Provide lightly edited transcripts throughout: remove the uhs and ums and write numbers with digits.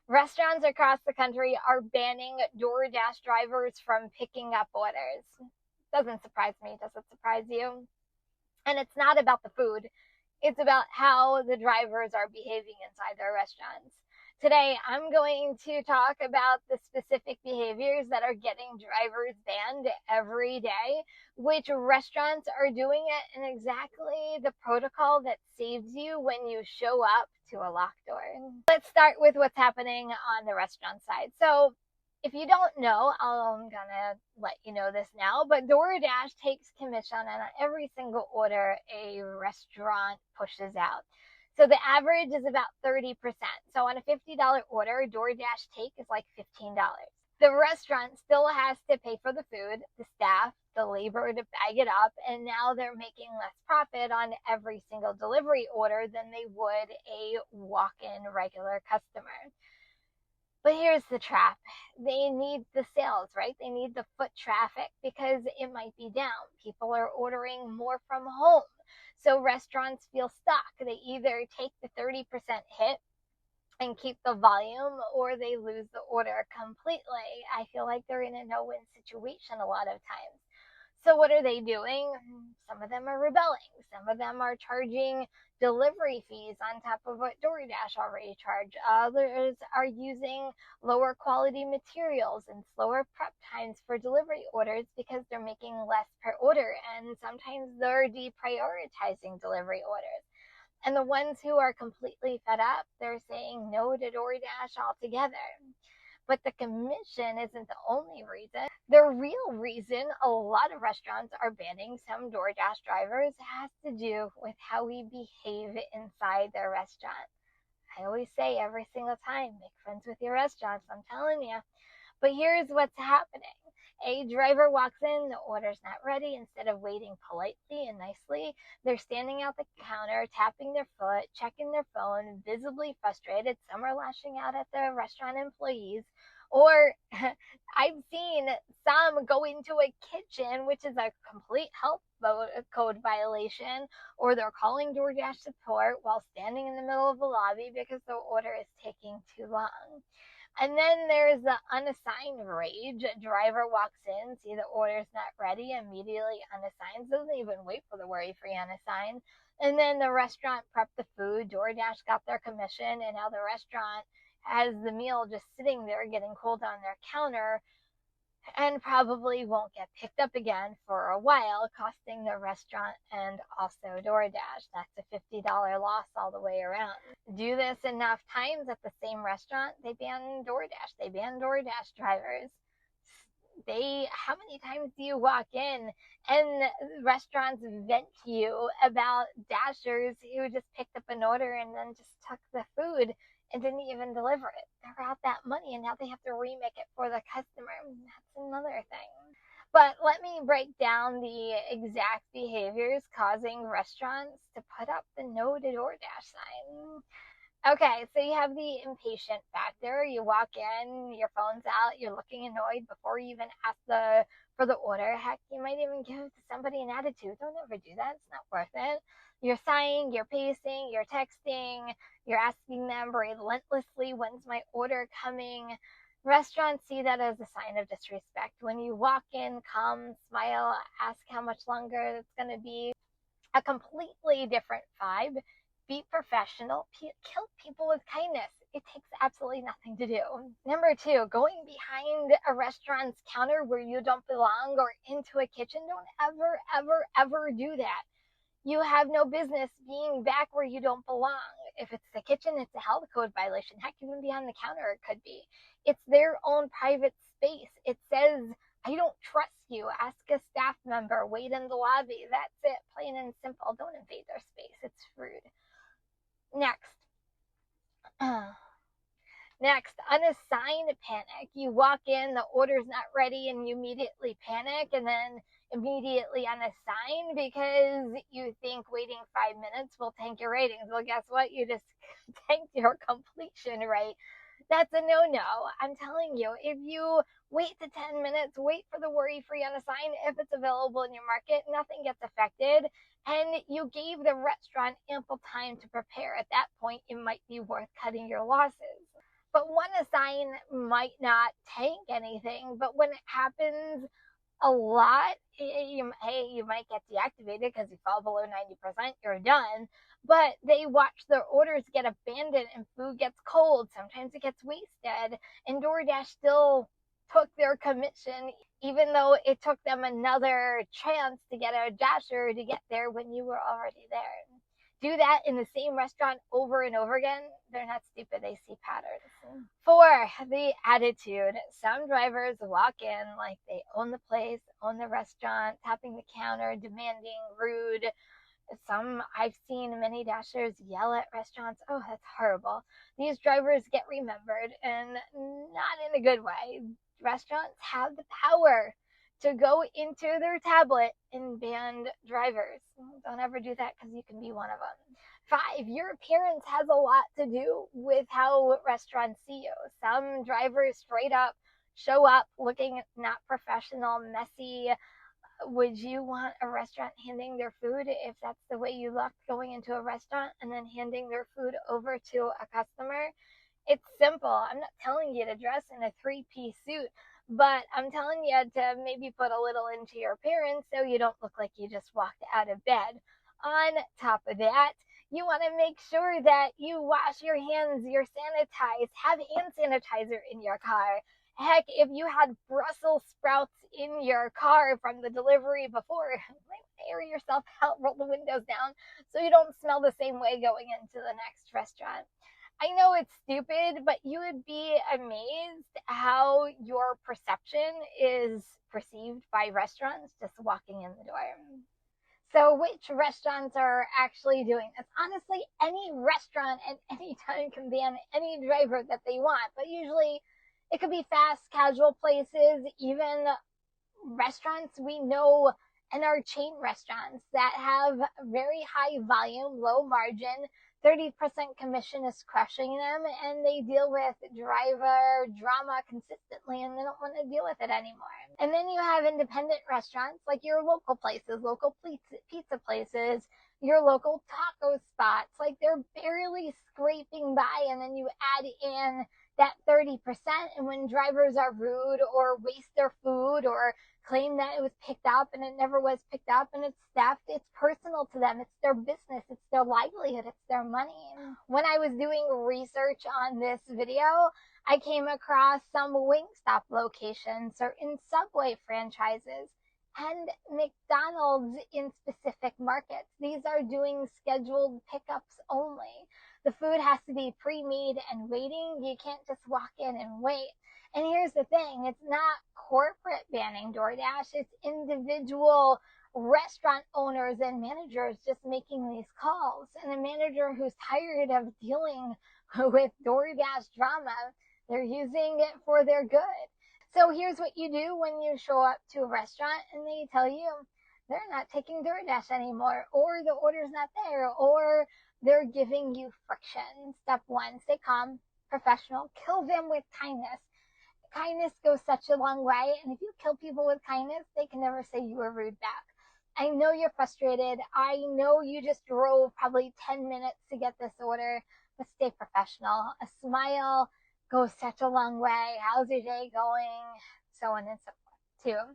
Restaurants across the country are banning DoorDash drivers from picking up orders. Doesn't surprise me. Does it surprise you? And it's not about the food. It's about how the drivers are behaving inside their restaurants. Today, I'm going to talk about the specific behaviors that are getting drivers banned every day, which restaurants are doing it, and exactly the protocol that saves you when you show up to a locked door. Let's start with what's happening on the restaurant side. So, if you don't know, I'm gonna let you know this now, but DoorDash takes commission on every single order a restaurant pushes out. So the average is about 30%. So on a $50 order, DoorDash take is like $15. The restaurant still has to pay for the food, the staff, the labor to bag it up, and now they're making less profit on every single delivery order than they would a walk-in regular customer. But here's the trap. They need the sales, right? They need the foot traffic because it might be down. People are ordering more from home. So restaurants feel stuck. They either take the 30% hit and keep the volume, or they lose the order completely. I feel like they're in a no-win situation a lot of times. So what are they doing? Some of them are rebelling. Some of them are charging delivery fees on top of what DoorDash already charged. Others are using lower quality materials and slower prep times for delivery orders because they're making less per order, and sometimes they're deprioritizing delivery orders. And the ones who are completely fed up, they're saying no to DoorDash altogether. But the commission isn't the only reason. The real reason a lot of restaurants are banning some DoorDash drivers has to do with how we behave inside their restaurant. I always say every single time, make friends with your restaurants, I'm telling you. But here's what's happening. A driver walks in, the order's not ready. Instead of waiting politely and nicely, they're standing out the counter, tapping their foot, checking their phone, visibly frustrated. Some are lashing out at the restaurant employees. Or I've seen some go into a kitchen, which is a complete health code violation, or they're calling DoorDash support while standing in the middle of the lobby because the order is taking too long. And then there's the unassigned rage. A driver walks in, see the order's not ready, immediately unassigns, doesn't even wait for the worry-free unassigned. And then the restaurant prepped the food, DoorDash got their commission, and now the restaurant has the meal just sitting there getting cold on their counter and probably won't get picked up again for a while, costing the restaurant and also DoorDash. That's a $50 loss all the way around. Do this enough times at the same restaurant, they ban DoorDash. They ban DoorDash drivers. How many times do you walk in and restaurants vent to you about dashers who just picked up an order and then just took the food and didn't even deliver it? They're out that money and now they have to remake it for the customer. That's another thing. But let me break down the exact behaviors causing restaurants to put up the no to DoorDash sign. Okay, so you have the impatient factor. You walk in, your phone's out, you're looking annoyed before you even ask for the order. Heck, you might even give somebody an attitude. Don't ever do that. It's not worth it. You're sighing, you're pacing, you're texting, you're asking them relentlessly, when's my order coming? Restaurants see that as a sign of disrespect. When you walk in, come, smile, ask how much longer it's going to be, a completely different vibe. Be professional. Kill people with kindness. It takes absolutely nothing to do. Number 2, going behind a restaurant's counter where you don't belong or into a kitchen. Don't ever, ever, ever do that. You have no business being back where you don't belong. If it's the kitchen, it's a health code violation. Heck, even behind the counter, it could be. It's their own private space. It says, I don't trust you. Ask a staff member. Wait in the lobby. That's it. Plain and simple. Don't invade their space. It's rude. Next, unassigned panic. You walk in, the order's not ready, and you immediately panic, and then immediately unassign because you think waiting 5 minutes will tank your ratings. Well, guess what? You just tanked your completion rate. That's a no-no. I'm telling you, if you wait to 10 minutes, wait for the worry-free unassigned. If it's available in your market, nothing gets affected. And you gave the restaurant ample time to prepare. At that point, it might be worth cutting your losses. But one sign might not tank anything, but when it happens a lot, you might get deactivated because you fall below 90%, you're done. But they watch their orders get abandoned and food gets cold. Sometimes it gets wasted. And DoorDash still took their commission, even though it took them another chance to get a dasher to get there when you were already there. Do that in the same restaurant over and over again. They're not stupid, they see patterns. 4, the attitude. Some drivers walk in like they own the place, own the restaurant, tapping the counter, demanding, rude. I've seen many dashers yell at restaurants. Oh, that's horrible. These drivers get remembered, and not in a good way. Restaurants have the power to go into their tablet and ban drivers. Don't ever do that, because you can be one of them. 5, your appearance has a lot to do with how restaurants see you. Some drivers straight up show up looking not professional, messy. Would you want a restaurant handing their food if that's the way you look going into a restaurant, and then handing their food over to a customer? It's simple. I'm not telling you to dress in a 3-piece suit, but I'm telling you to maybe put a little into your appearance so you don't look like you just walked out of bed. On top of that, you want to make sure that you wash your hands, you're sanitized, have hand sanitizer in your car. Heck, if you had Brussels sprouts in your car from the delivery before, air yourself out, roll the windows down so you don't smell the same way going into the next restaurant. I know it's stupid, but you would be amazed how your perception is perceived by restaurants just walking in the door. So which restaurants are actually doing this? Honestly, any restaurant at any time can ban any driver that they want, but usually it could be fast casual places, even restaurants we know, and our chain restaurants that have very high volume, low margin. 30% commission is crushing them, and they deal with driver drama consistently, and they don't want to deal with it anymore. And then you have independent restaurants like your local places, local pizza places, your local taco spots. Like, they're barely scraping by, and then you add in that 30%, and when drivers are rude or waste their food or claim that it was picked up and it never was picked up and it's theft, it's personal to them. It's their business, it's their livelihood, it's their money. When I was doing research on this video, I came across some Wingstop locations, certain Subway franchises, and McDonald's in specific markets. These are doing scheduled pickups only. The food has to be pre-made and waiting. You can't just walk in and wait. And here's the thing, it's not corporate banning DoorDash, it's individual restaurant owners and managers just making these calls. And a manager who's tired of dealing with DoorDash drama, they're using it for their good. So here's what you do when you show up to a restaurant and they tell you they're not taking DoorDash anymore, or the order's not there, or they're giving you friction. Step 1, stay calm, professional, kill them with kindness. Kindness goes such a long way, and if you kill people with kindness, they can never say you were rude back. I know you're frustrated. I know you just drove probably 10 minutes to get this order, but stay professional. A smile goes such a long way. How's your day going? So on and so forth. 2,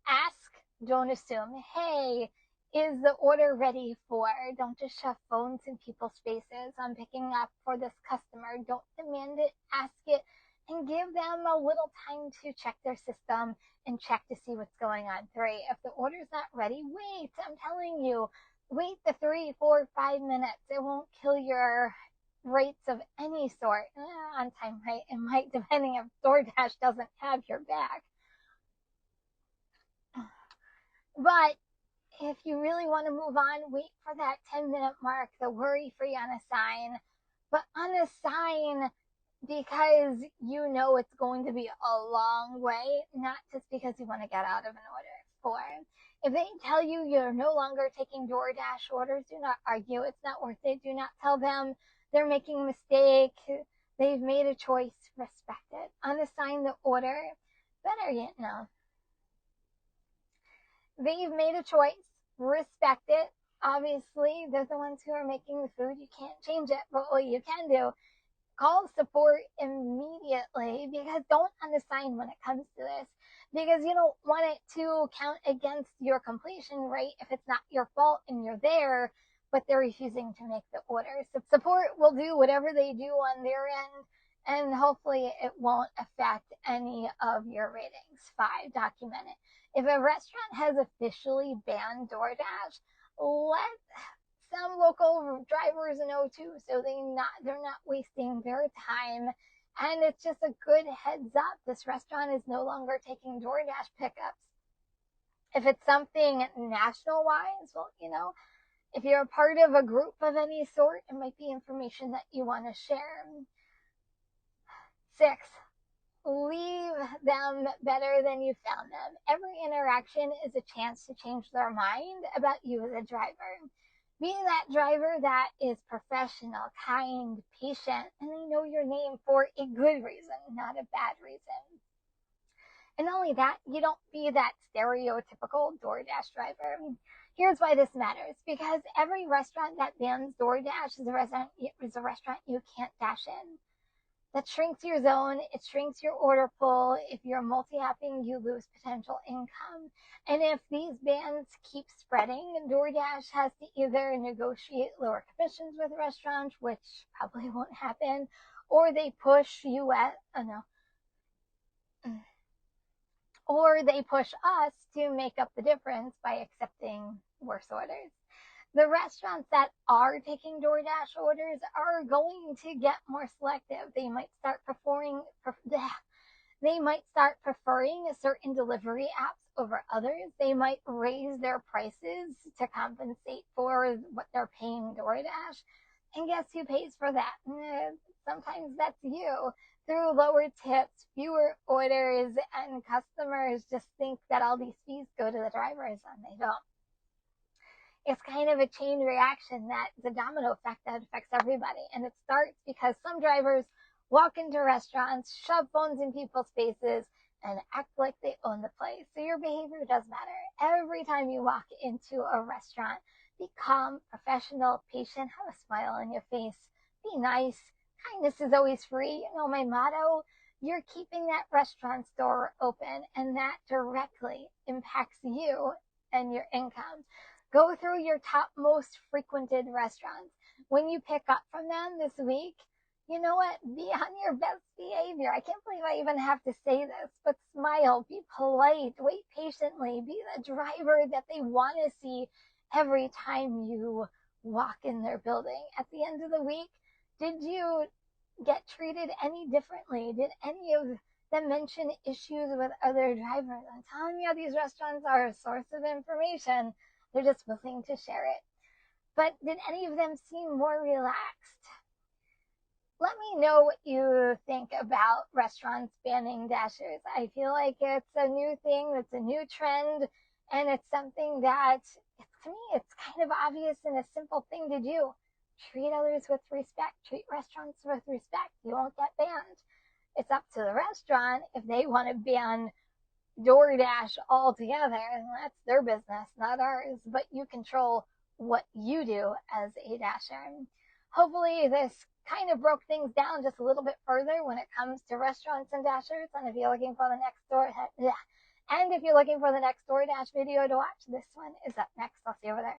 ask, don't assume. Hey, is the order ready for? Don't just shove phones in people's faces. I'm picking up for this customer. Don't demand it, ask it, and give them a little time to check their system and check to see what's going on. 3, if the order's not ready, wait. I'm telling you, wait the 3, 4, 5 minutes. It won't kill your rates of any sort. On time, right? It might, depending if DoorDash doesn't have your back. But if you really want to move on, wait for that 10-minute mark, the worry-free on a sign. But on a sign, because you know it's going to be a long way, not just because you want to get out of an order. 4, if they tell you you're no longer taking DoorDash orders, do not argue. It's not worth it. Do not tell them they're making a mistake. They've made a choice. Respect it. Unassign the order. Better yet, no. They've made a choice. Respect it. Obviously, they're the ones who are making the food. You can't change it, but what you can do call support immediately, because don't unassign when it comes to this, because you don't want it to count against your completion rate if it's not your fault and you're there, but they're refusing to make the order. So support will do whatever they do on their end, and hopefully it won't affect any of your ratings. 5, document it. If a restaurant has officially banned DoorDash, let some local drivers know too, so they're not wasting their time. And it's just a good heads up. This restaurant is no longer taking DoorDash pickups. If it's something national wise, well, if you're a part of a group of any sort, it might be information that you want to share. 6, leave them better than you found them. Every interaction is a chance to change their mind about you as a driver. Be that driver that is professional, kind, patient, and they know your name for a good reason, not a bad reason. And not only that, you don't be that stereotypical DoorDash driver. Here's why this matters. Because every restaurant that bans DoorDash is a restaurant you can't dash in. That shrinks your zone, it shrinks your order pool. If you're multi-apping, you lose potential income. And if these bans keep spreading, DoorDash has to either negotiate lower commissions with restaurants, which probably won't happen, or they push us to make up the difference by accepting worse orders. The restaurants that are taking DoorDash orders are going to get more selective. They might start preferring certain delivery apps over others. They might raise their prices to compensate for what they're paying DoorDash. And guess who pays for that? Sometimes that's you. Through lower tips, fewer orders, and customers just think that all these fees go to the drivers, and they don't. It's kind of a chain reaction, that the domino effect that affects everybody. And it starts because some drivers walk into restaurants, shove phones in people's faces, and act like they own the place. So your behavior does matter. Every time you walk into a restaurant, be calm, professional, patient, have a smile on your face, be nice. Kindness is always free. My motto, you're keeping that restaurant door open, and that directly impacts you and your income. Go through your top most frequented restaurants. When you pick up from them this week, you know what? Be on your best behavior. I can't believe I even have to say this, but smile, be polite, wait patiently, be the driver that they want to see every time you walk in their building. At the end of the week, did you get treated any differently? Did any of them mention issues with other drivers? I'm telling you, these restaurants are a source of information. They're just willing to share it. But did any of them seem more relaxed? Let me know what you think about restaurants banning dashers. I feel like it's a new thing, it's a new trend, and it's something that, to me, it's kind of obvious and a simple thing to do. Treat others with respect. Treat restaurants with respect. You won't get banned. It's up to the restaurant if they want to ban DoorDash altogether, and that's their business, not ours. But you control what you do as a dasher. Hopefully this kind of broke things down just a little bit further when it comes to restaurants and dashers. And if you're looking for the next DoorDash video to watch, this one is up next. I'll see you over there.